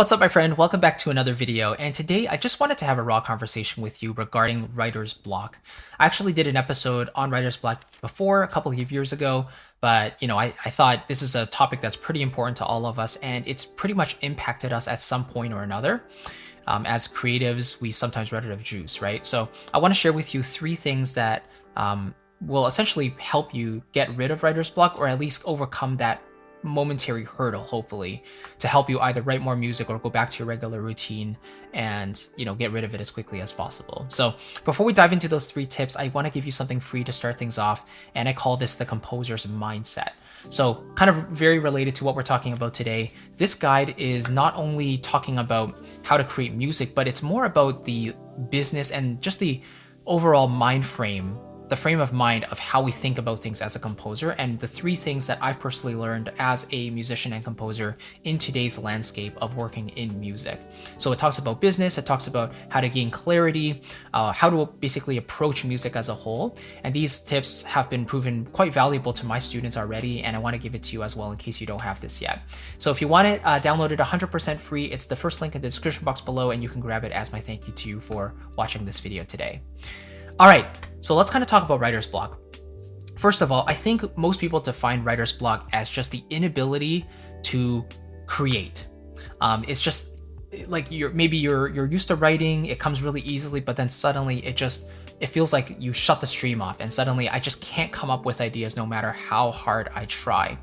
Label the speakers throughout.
Speaker 1: What's up, my friend? Welcome back to another video. And today I just wanted to have a raw conversation with you regarding writer's block. I actually did an episode on writer's block before a couple of years ago, but I thought this is a topic that's pretty important to all of us, and it's pretty much impacted us at some point or another. As creatives, we sometimes run out of juice, right? So I want to share with you three things that will essentially help you get rid of writer's block, or at least overcome that momentary hurdle, hopefully, to help you either write more music or go back to your regular routine and get rid of it as quickly as possible. So before we dive into those three tips, I want to give you something free to start things off, and I call this the composer's mindset. So kind of very related to what we're talking about today, this guide is not only talking about how to create music, but it's more about the business and just the overall mind frame, the frame of mind of how we think about things as a composer, and the three things that I've personally learned as a musician and composer in today's landscape of working in music. So it talks about business, it talks about how to gain clarity, how to basically approach music as a whole. And these tips have been proven quite valuable to my students already, and I want to give it to you as well in case you don't have this yet. So if you want it, download it 100% free. It's the first link in the description box below, and you can grab it as my thank you to you for watching this video today. All right, so let's kind of talk about writer's block. First of all, I think most people define writer's block as just the inability to create. It's just like you're used to writing, it comes really easily, but then suddenly it feels like you shut the stream off, and suddenly I just can't come up with ideas no matter how hard I try.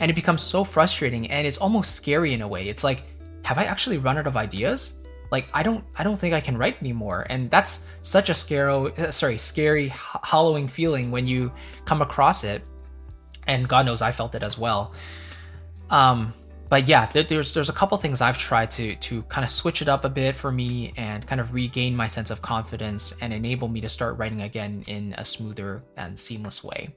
Speaker 1: And it becomes so frustrating, and it's almost scary in a way. It's like, have I actually run out of ideas? Like, I don't think I can write anymore. And that's such a scary, hollowing feeling when you come across it. And God knows I felt it as well. But yeah, there's a couple things I've tried to kind of switch it up a bit for me and kind of regain my sense of confidence and enable me to start writing again in a smoother and seamless way.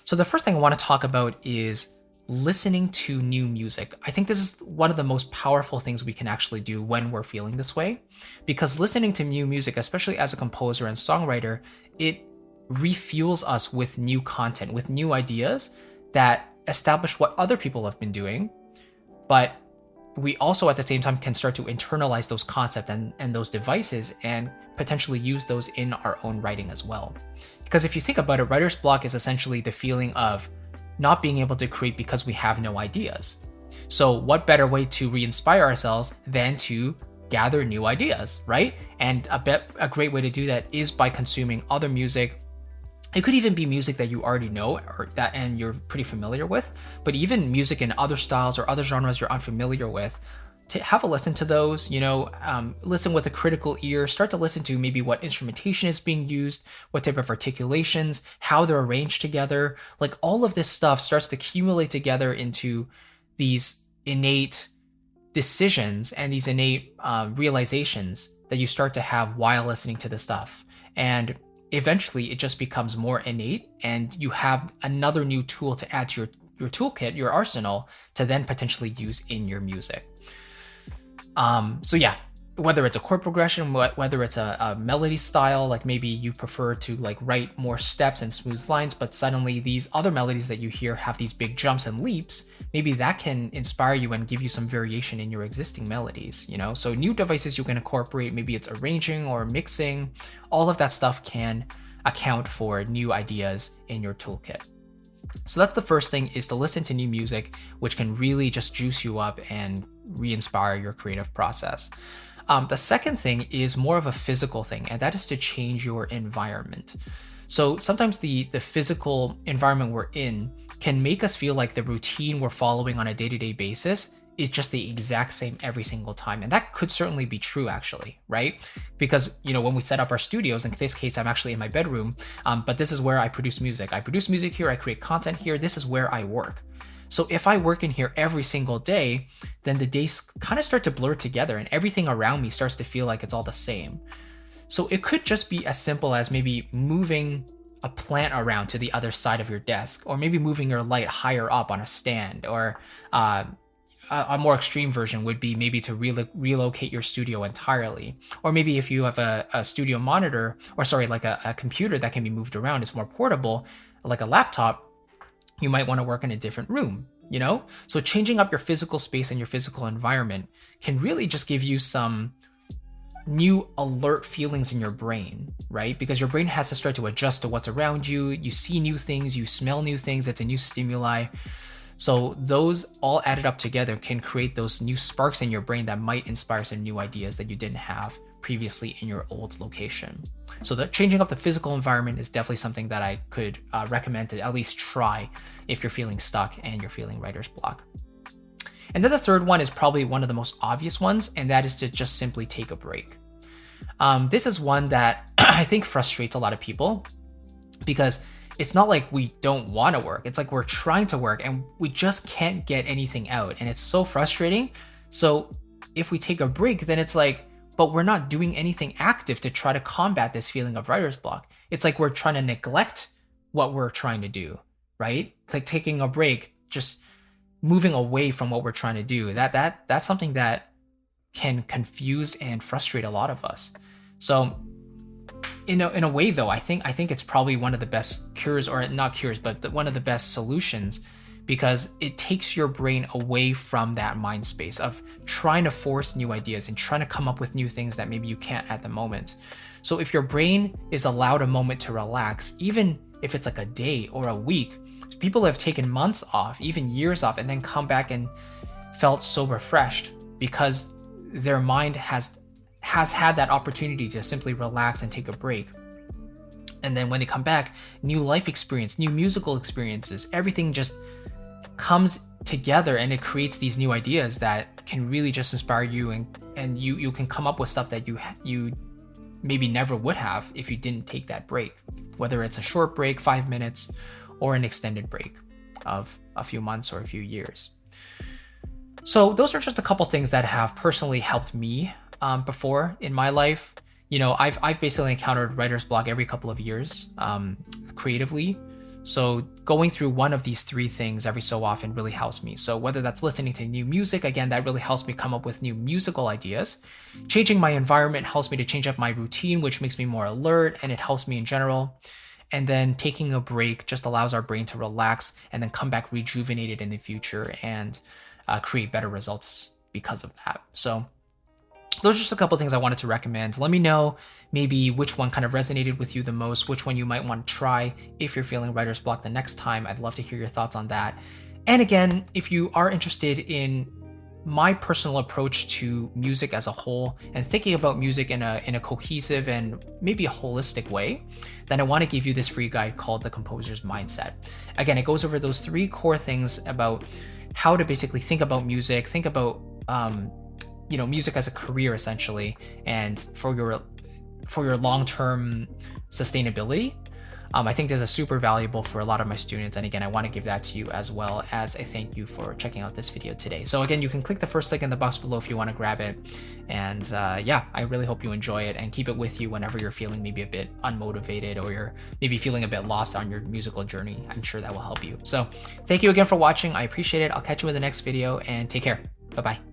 Speaker 1: So the first thing I want to talk about is listening to new music. I think this is one of the most powerful things we can actually do when we're feeling this way, because listening to new music, especially as a composer and songwriter, it refuels us with new content, with new ideas that establish what other people have been doing, but we also at the same time can start to internalize those concepts and those devices and potentially use those in our own writing as well. Because if you think about it, writer's block is essentially the feeling of not being able to create because we have no ideas. So what better way to re-inspire ourselves than to gather new ideas, right? And a great way to do that is by consuming other music. It could even be music that you already know and you're pretty familiar with, but even music in other styles or other genres you're unfamiliar with. To have a listen to those, listen with a critical ear, start to listen to maybe what instrumentation is being used, what type of articulations, how they're arranged together. Like, all of this stuff starts to accumulate together into these innate decisions and these innate realizations that you start to have while listening to the stuff. And eventually it just becomes more innate, and you have another new tool to add to your toolkit, your arsenal, to then potentially use in your music. So yeah, whether it's a chord progression, whether it's a melody style, like maybe you prefer to write more steps and smooth lines, but suddenly these other melodies that you hear have these big jumps and leaps, maybe that can inspire you and give you some variation in your existing melodies, So new devices you can incorporate, maybe it's arranging or mixing, all of that stuff can account for new ideas in your toolkit. So that's the first thing, is to listen to new music, which can really just juice you up and re-inspire your creative process. The second thing is more of a physical thing, and that is to change your environment. So sometimes the physical environment we're in can make us feel like the routine we're following on a day-to-day basis is just the exact same every single time. And that could certainly be true, actually, right? Because, when we set up our studios, in this case, I'm actually in my bedroom, but this is where I produce music. I produce music here, I create content here, this is where I work. So if I work in here every single day, then the days kind of start to blur together and everything around me starts to feel like it's all the same. So it could just be as simple as maybe moving a plant around to the other side of your desk, or maybe moving your light higher up on a stand, or a more extreme version would be maybe to relocate your studio entirely. Or maybe if you have a studio monitor, or a computer that can be moved around, it's more portable, like a laptop, you might want to work in a different room. you know? So changing up your physical space and your physical environment can really just give you some new alert feelings in your brain, right? Because your brain has to start to adjust to what's around you. You see new things, you smell new things, it's a new stimuli. So those all added up together can create those new sparks in your brain that might inspire some new ideas that you didn't have previously in your old location. So that changing up the physical environment is definitely something that I could recommend to at least try if you're feeling stuck and you're feeling writer's block. And then the third one is probably one of the most obvious ones, and that is to just simply take a break. This is one that I think frustrates a lot of people because it's not like we don't want to work. It's like we're trying to work and we just can't get anything out. And it's so frustrating. So if we take a break, then it's like, but we're not doing anything active to try to combat this feeling of writer's block. It's like we're trying to neglect what we're trying to do, right? Like taking a break, just moving away from what we're trying to do. That's something that can confuse and frustrate a lot of us. So in a way though, I think it's probably one of the best cures, or not cures, but one of the best solutions, because it takes your brain away from that mind space of trying to force new ideas and trying to come up with new things that maybe you can't at the moment. So if your brain is allowed a moment to relax, even if it's like a day or a week, people have taken months off, even years off, and then come back and felt so refreshed because their mind has had that opportunity to simply relax and take a break. And then when they come back, new life experience, new musical experiences, everything just comes together and it creates these new ideas that can really just inspire you, and you can come up with stuff that you maybe never would have if you didn't take that break, whether it's a short break, 5 minutes, or an extended break of a few months or a few years. So those are just a couple things that have personally helped me before in my life. You know, I've basically encountered writer's block every couple of years creatively. So going through one of these three things every so often really helps me. So whether that's listening to new music, again, that really helps me come up with new musical ideas. Changing my environment helps me to change up my routine, which makes me more alert, and it helps me in general. And then taking a break just allows our brain to relax and then come back rejuvenated in the future and create better results because of that. So those are just a couple of things I wanted to recommend. Let me know maybe which one kind of resonated with you the most, which one you might want to try if you're feeling writer's block the next time. I'd love to hear your thoughts on that. And again, if you are interested in my personal approach to music as a whole and thinking about music in a cohesive and maybe a holistic way, then I want to give you this free guide called The Composer's Mindset. Again, it goes over those three core things about how to basically think about music, think about music as a career essentially, and for your long-term sustainability. I think this is super valuable for a lot of my students. And again, I want to give that to you as well as a thank you for checking out this video today. So again, you can click the first link in the box below if you want to grab it. And yeah, I really hope you enjoy it and keep it with you whenever you're feeling maybe a bit unmotivated or you're maybe feeling a bit lost on your musical journey. I'm sure that will help you. So thank you again for watching. I appreciate it. I'll catch you in the next video and take care. Bye-bye.